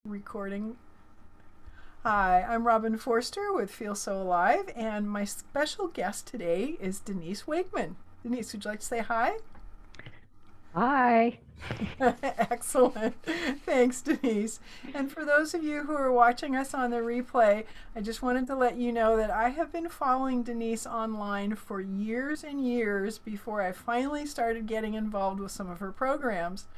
Recording. Hi, I'm Robin Forster with FeelSoAlive, and my special guest today is Denise Wakeman. Denise, would you like to say hi? Hi. Excellent. Thanks, Denise. And for those of you who are watching us on the replay, I just wanted to let you know that I have been following Denise online for years and years before I finally started getting involved with some of her programs.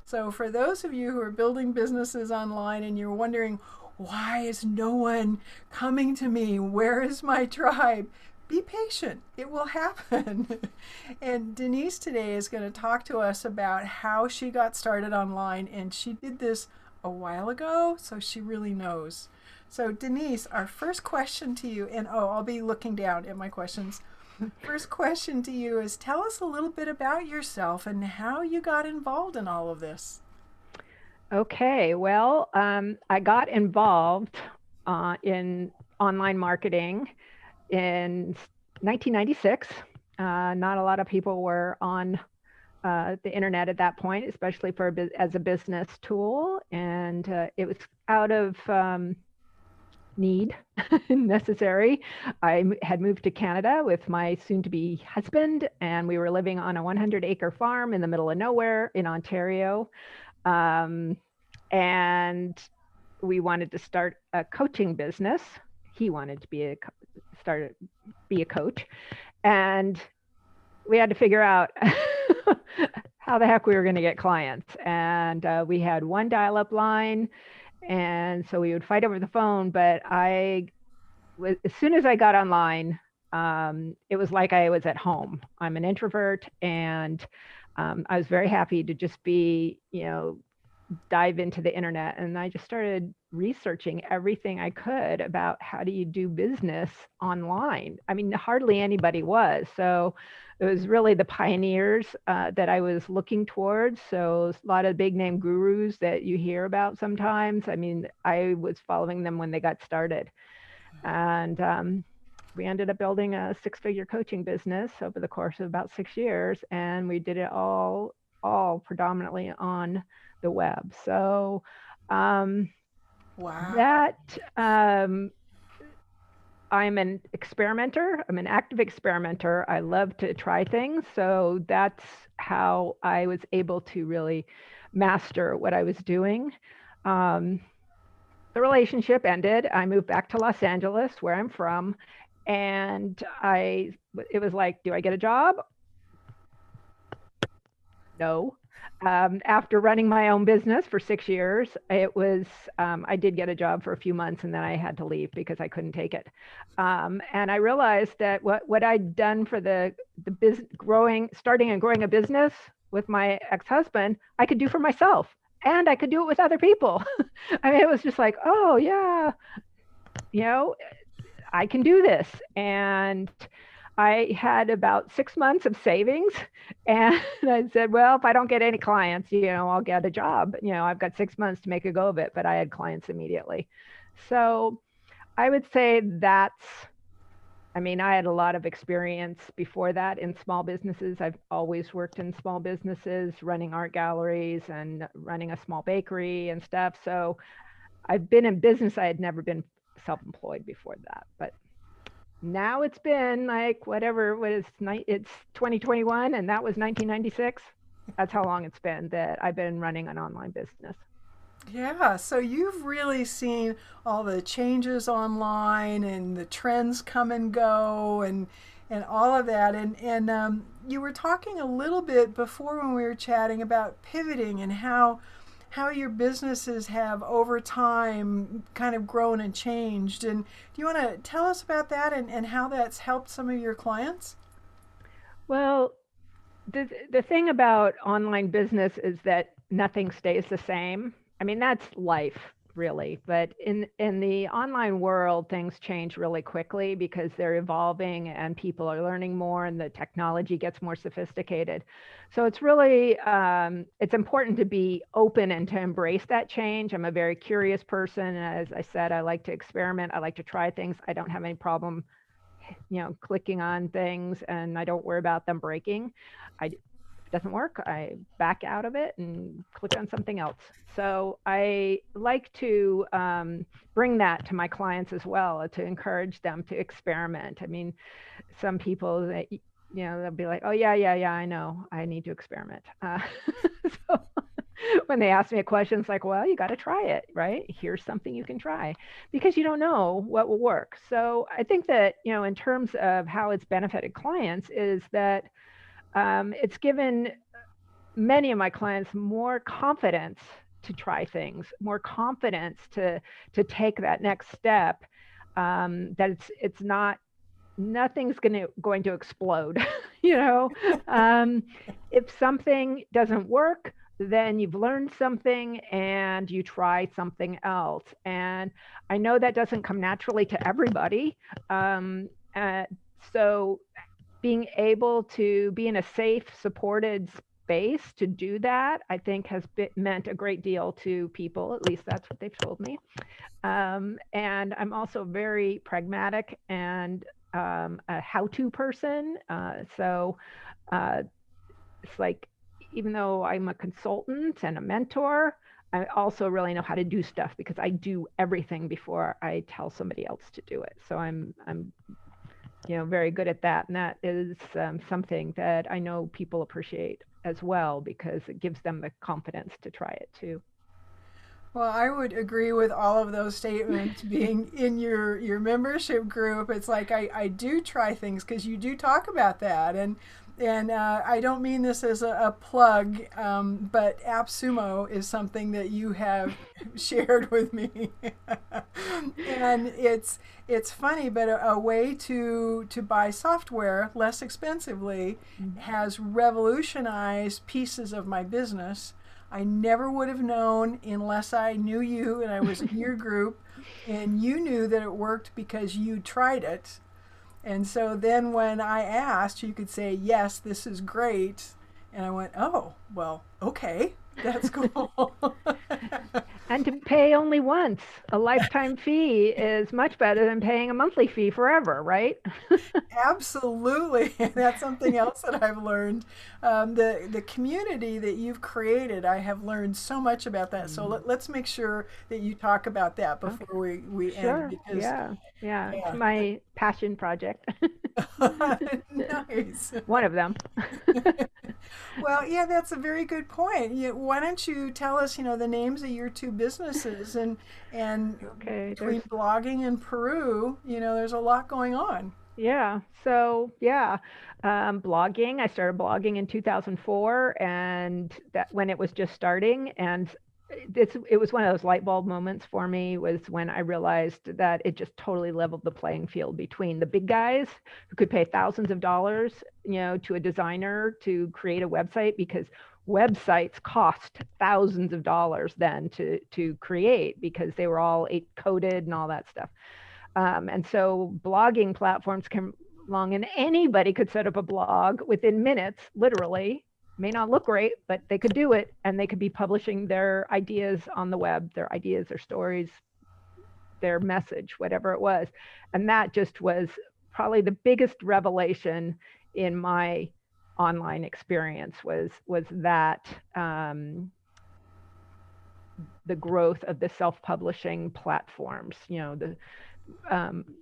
So, for those of you who are building businesses online and you're wondering, why is no one coming to me? Where is my tribe? Be patient, it will happen. And Denise today is going to talk to us about how she got started online, and she did this a while ago, so she really knows. So, Denise, our first question to you, and I'll be looking down at my questions. First question to you is, tell us a little bit about yourself and how you got involved in all of this. Okay, well, I got involved in online marketing in 1996. Not a lot of people were on the internet at that point, especially as a business tool. And it was out of need necessary. Had moved to Canada with my soon to be husband, and we were living on a 100-acre farm in the middle of nowhere in Ontario. Um, and we wanted to start a coaching business. He wanted to be a coach, and we had to figure out how the heck we were going to get clients. And we had one dial-up line, and so we would fight over the phone. But as soon as I got online, it was like I was at home. I'm an introvert, and I was very happy to just be, dive into the internet. And I just started researching everything I could about how do you do business online. I mean, hardly anybody was. So it was really the pioneers that I was looking towards. So a lot of big name gurus that you hear about sometimes. I mean, I was following them when they got started. And we ended up building a six-figure coaching business over the course of about 6 years. And we did it all predominantly on the web. So Wow. that I'm an experimenter. I'm an active experimenter. I love to try things. So that's how I was able to really master what I was doing. Um, the relationship ended. I moved back to Los Angeles, where I'm from, and it was like, do I get a job? No. After running my own business for 6 years, I did get a job for a few months, and then I had to leave because I couldn't take it. And I realized that what I'd done for the business, starting and growing a business with my ex-husband, I could do for myself, and I could do it with other people. I mean, it was just like, oh yeah, you know, I can do this. And I had about 6 months of savings, and I said, well, if I don't get any clients, I'll get a job. I've got 6 months to make a go of it, but I had clients immediately. So I would say I had a lot of experience before that in small businesses. I've always worked in small businesses, running art galleries and running a small bakery and stuff. So I've been in business. I had never been self-employed before that, but now it's been like it's 2021, and that was 1996. That's how long it's been that I've been running an online business. Yeah, so you've really seen all the changes online and the trends come and go and all of that. And you were talking a little bit before when we were chatting about pivoting and how your businesses have over time kind of grown and changed. And do you want to tell us about that and how that's helped some of your clients? Well, the thing about online business is that nothing stays the same. I mean, that's life really, but in the online world, things change really quickly because they're evolving and people are learning more and the technology gets more sophisticated. So it's important to be open and to embrace that change. I'm a very curious person. As I said, I like to experiment. I like to try things. I don't have any problem clicking on things, and I don't worry about them breaking. I doesn't work, I back out of it and click on something else. So I like to bring that to my clients as well, to encourage them to experiment. I mean, some people that they'll be like, oh yeah, I know, I need to experiment. So when they ask me a question, it's like, well, you got to try it, right? Here's something you can try, because you don't know what will work. So I think that, in terms of how it's benefited clients, is that it's given many of my clients more confidence to try things, more confidence to take that next step. That it's not, nothing's going to explode. If something doesn't work, then you've learned something and you try something else. And I know that doesn't come naturally to everybody. So being able to be in a safe, supported space to do that, I think has meant a great deal to people. At least that's what they've told me. And I'm also very pragmatic and a how-to person. So it's like, even though I'm a consultant and a mentor, I also really know how to do stuff, because I do everything before I tell somebody else to do it. So I'm very good at that. And that is something that I know people appreciate as well, because it gives them the confidence to try it too. Well, I would agree with all of those statements. Being in your membership group, it's like I do try things, because you do talk about that, and I don't mean this as a plug, but AppSumo is something that you have shared with me, and it's funny, but a way to buy software less expensively has revolutionized pieces of my business. I never would have known unless I knew you and I was in your group, and you knew that it worked because you tried it. And so then when I asked, you could say, yes, this is great. And I went, oh, well, okay, that's cool. And to pay only once, a lifetime fee is much better than paying a monthly fee forever, right? Absolutely. That's something else that I've learned. The community that you've created, I have learned so much about that. So let's make sure that you talk about that before we end. Sure. Because Yeah. It's my passion project. nice. One of them. Well, yeah, that's a very good point. Why don't you tell us, the names of your two businesses, and Okay. between blogging and Peru, there's a lot going on. Yeah. So yeah, blogging. I started blogging in 2004, and that when it was just starting, and it was one of those light bulb moments for me, was when I realized that it just totally leveled the playing field between the big guys who could pay thousands of dollars, to a designer to create a website, because websites cost thousands of dollars then to create, because they were all coded and all that stuff. And so blogging platforms came along, and anybody could set up a blog within minutes, literally. May not look great, but they could do it, and they could be publishing their ideas on the web, their ideas, their stories, their message, whatever it was. And that just was probably the biggest revelation in my online experience, was that the growth of the self-publishing platforms,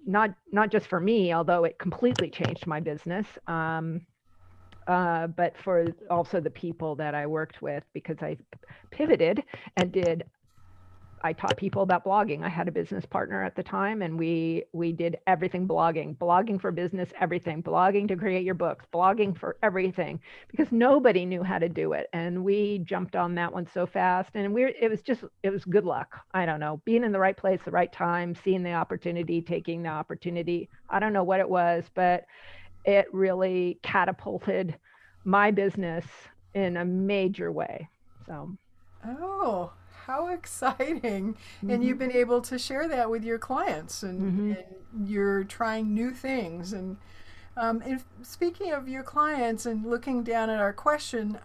not just for me, although it completely changed my business, but for also the people that I worked with, because I pivoted and I taught people about blogging. I had a business partner at the time, and we did everything blogging for business, everything, blogging to create your books, blogging for everything, because nobody knew how to do it. And we jumped on that one so fast, and it was good luck. I don't know, being in the right place, the right time, seeing the opportunity, taking the opportunity. I don't know what it was, but it really catapulted my business in a major way. So. Oh, how exciting. And you've been able to share that with your clients, and you're trying new things. And speaking of your clients and looking down at our question,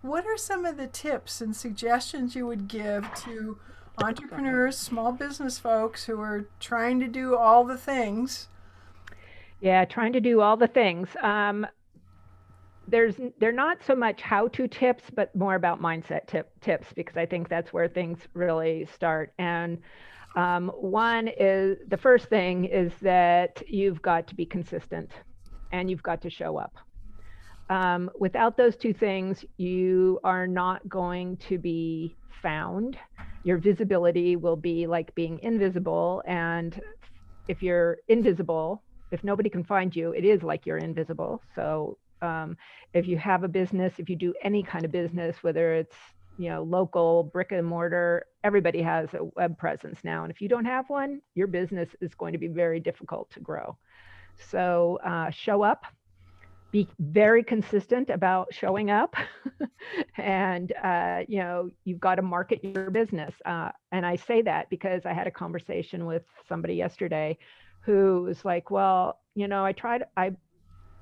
what are some of the tips and suggestions you would give to entrepreneurs, small business folks who are trying to do all the things? Yeah, trying to do all the things. they're not so much how-to tips, but more about mindset tips, because I think that's where things really start. And the first thing is that you've got to be consistent and you've got to show up. Without those two things, you are not going to be found. Your visibility will be like being invisible. And if you're invisible, if nobody can find you, it is like you're invisible. So if you have a business, if you do any kind of business, whether it's local brick and mortar, everybody has a web presence now. And if you don't have one, your business is going to be very difficult to grow. So show up, be very consistent about showing up, and you've got to market your business. And I say that because I had a conversation with somebody yesterday who was like, well, I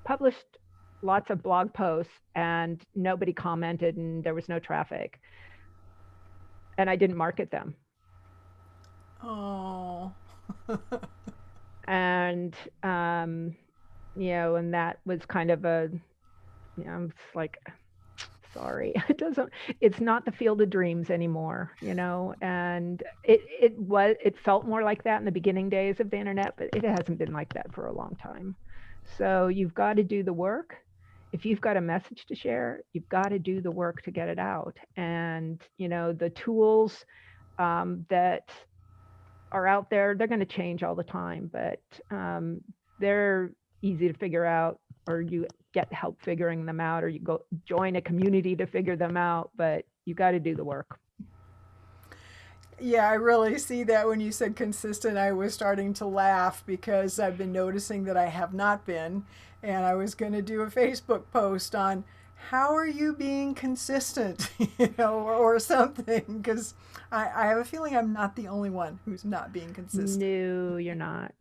published lots of blog posts and nobody commented and there was no traffic. And I didn't market them. Oh. And, and that was kind of I'm just like, sorry, it's not the field of dreams anymore, and it felt more like that in the beginning days of the internet, but it hasn't been like that for a long time. So you've got to do the work. If you've got a message to share, you've got to do the work to get it out. And, the tools that are out there, they're going to change all the time, but they're easy to figure out, or you get help figuring them out, or you go join a community to figure them out, but you got to do the work. Yeah, I really see that when you said consistent. I was starting to laugh because I've been noticing that I have not been. And I was going to do a Facebook post on how are you being consistent, or something, because I have a feeling I'm not the only one who's not being consistent. No, you're not.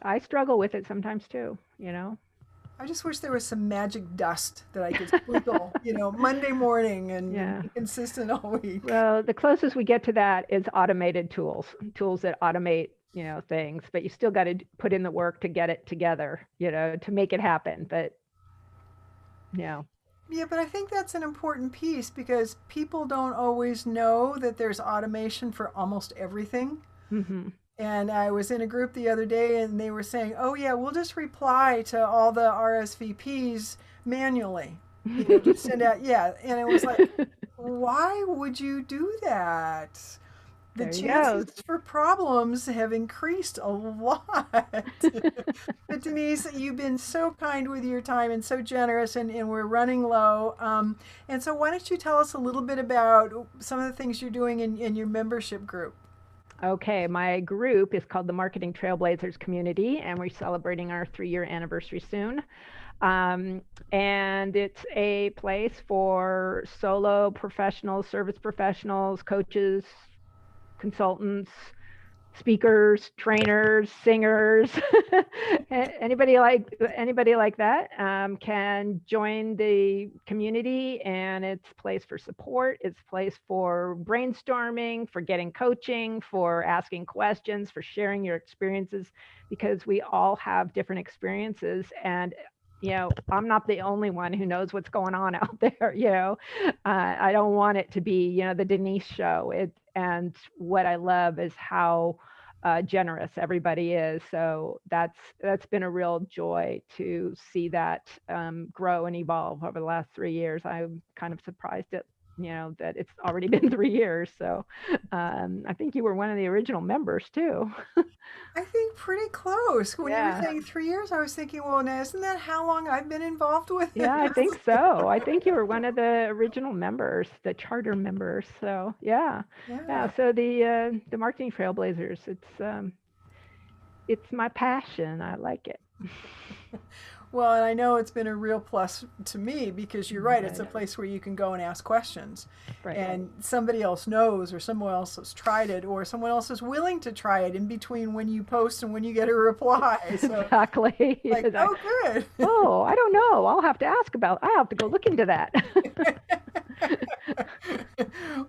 I struggle with it sometimes too, I just wish there was some magic dust that I could sprinkle, Monday morning and be consistent all week. Well, the closest we get to that is automated tools that automate, things, but you still got to put in the work to get it together, to make it happen. But, Yeah, but I think that's an important piece because people don't always know that there's automation for almost everything. Mm-hmm. And I was in a group the other day and they were saying, oh, yeah, we'll just reply to all the RSVPs manually. Just send out, yeah. And it was like, why would you do that? The chances for problems have increased a lot. But Denise, you've been so kind with your time and so generous, and we're running low. And so why don't you tell us a little bit about some of the things you're doing in your membership group? Okay, my group is called the Marketing Trailblazers Community, and we're celebrating our 3-year anniversary soon. And it's a place for solo professionals, service professionals, coaches, consultants, speakers, trainers, singers, anybody like that can join the community. And it's a place for support. It's a place for brainstorming, for getting coaching, for asking questions, for sharing your experiences, because we all have different experiences. And I'm not the only one who knows what's going on out there. I don't want it to be, the Denise show. And what I love is how generous everybody is. So that's been a real joy to see that grow and evolve over the last 3 years. I'm kind of surprised at that it's already been 3 years. So I think you were one of the original members too. I think pretty close. When you were saying 3 years, I was thinking, well, now isn't that how long I've been involved with it? Yeah, I think so. I think you were one of the original members, the charter members. So yeah. So the Marketing Trailblazers, it's my passion. I like it. Well, and I know it's been a real plus to me because you're right. It's a place where you can go and ask questions. Right. And somebody else knows, or someone else has tried it, or someone else is willing to try it in between when you post and when you get a reply. So, exactly. Like, oh, good. I don't know. I have to go look into that.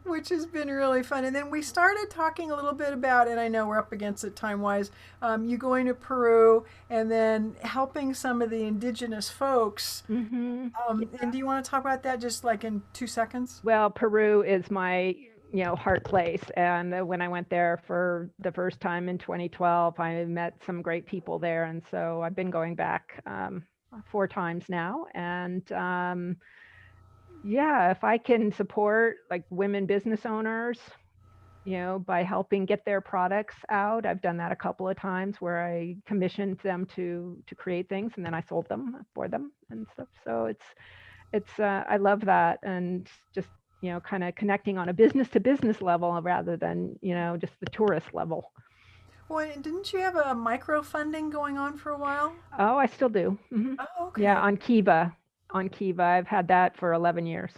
which has been really fun. And then we started talking a little bit about, and I know we're up against it time wise, you going to Peru and then helping some of the indigenous folks. Hmm. And do you want to talk about that just like in 2 seconds? Well, Peru is my, heart place. And when I went there for the first time in 2012, I met some great people there. And so I've been going back 4 times now. And yeah, if I can support like women business owners, by helping get their products out. I've done that a couple of times where I commissioned them to create things and then I sold them for them and stuff. So it's I love that, and just kind of connecting on a business to business level rather than just the tourist level. Well, and didn't you have a micro funding going on for a while? Oh, I still do. Oh, Yeah, okay. on Kiva, I've had that for 11 years.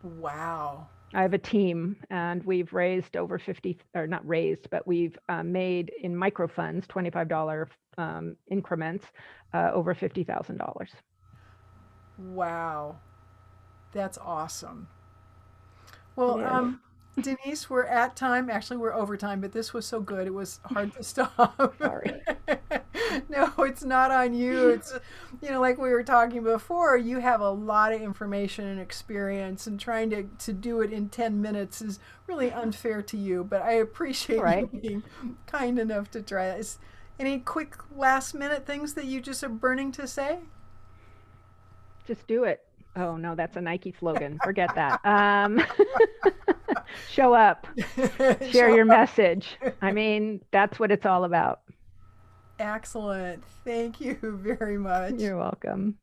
Wow. I have a team, and we've raised over 50, or not raised, but we've made in micro funds, $25 increments, over $50,000. Wow. That's awesome. Well, It is. Denise, we're at time. Actually, we're over time, but this was so good. It was hard to stop. Sorry. No, it's not on you. It's, like we were talking before, you have a lot of information and experience, and trying to do it in 10 minutes is really unfair to you. But I appreciate All right. you being kind enough to try this. Any quick last minute things that you just are burning to say? Just do it. Oh, no, that's a Nike slogan. Forget that. Show up, share Show your up. message. I mean, that's what it's all about. Excellent. Thank you very much. You're welcome.